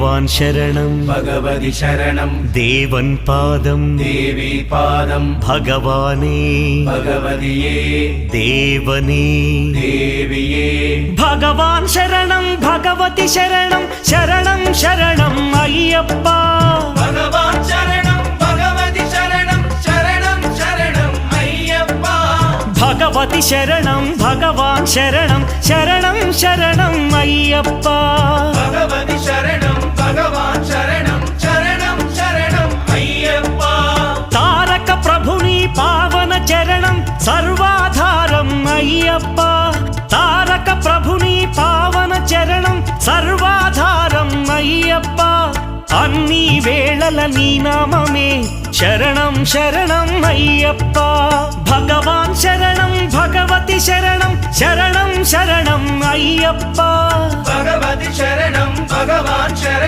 ഭഗവാൻ ശരണം ഭഗവതി ശരണം ദേവൻ പാദം ദേവി പാദം ഭഗവാനേ ഭഗവതിയേ ദേവനേ ദേവിയേ ഭഗവാൻ ശരണം ഭഗവതി ശരണം ശരണം ശരണം അയ്യപ്പ ഭഗവാൻ ശരണം ഭഗവതി ശരണം ശരണം ശരണം അയ്യപ്പ ഭഗവതി ശരണം ഭഗവാൻ ശരണം ശരണം ശരണം അയ്യപ്പ ഭഗവതി ശരണം ഭഗവാൻ ശരണം ശരണം ശരണം അയ്യപ്പ താരക ప్రభుని పావన చరణం సర్వాధారం అయ్యప్ప తారక ప్రభుని పావన చరణం సర్వాధారం అయ్యప్ప అన్ని వేళల నీ నామమే శరణం శరణం అయ్యప్ప భగవాన్ శరణం భగవతి శరణం శరణం శరణం అయ్యప్ప భగవతి శరణం భగవాన్ శరణం